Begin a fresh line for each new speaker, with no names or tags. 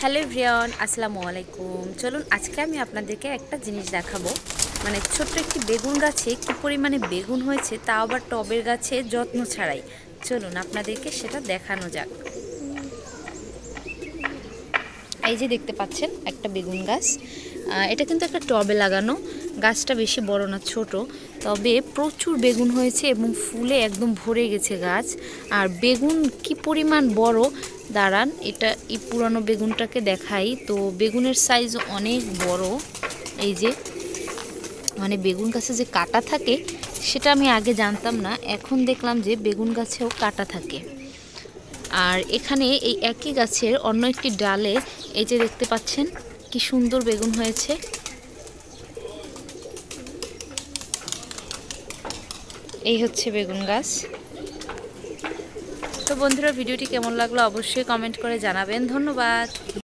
Hello everyone, আসসালামু আলাইকুম। চলুন আজকে আমি আপনাদেরকে একটা জিনিস দেখাবো। মানে ছোট্ট একটি বেগুন গাছে কী পরিমাণে বেগুন হয়েছে, তা আবার টবের গাছে যত্ন ছাড়াই। চলুন আপনাদেরকে সেটা দেখানো যাক। এই যে দেখতে পাচ্ছেন একটা বেগুন গাছ, এটা কিন্তু একটা টবে লাগানো। গাছটা বেশি বড় না, ছোট, তবে প্রচুর বেগুন হয়েছে এবং ফুলে একদম ভরে গেছে গাছ। আর বেগুন কি পরিমাণ বড়, দাঁড়ান এটা এই পুরানো বেগুনটাকে দেখাই। তো বেগুনের সাইজ অনেক বড়। এই যে মানে বেগুন গাছে যে কাঁটা থাকে সেটা আমি আগে জানতাম না, এখন দেখলাম যে বেগুন গাছেও কাঁটা থাকে। আর এখানে এই একই গাছের অন্য একটি ডালে এই যে দেখতে পাচ্ছেন কি সুন্দর বেগুন হয়েছে। এই হচ্ছে বেগুন গাছ। তো বন্ধুরা, ভিডিওটি কেমন লাগলো অবশ্যই কমেন্ট করে জানাবেন। ধন্যবাদ।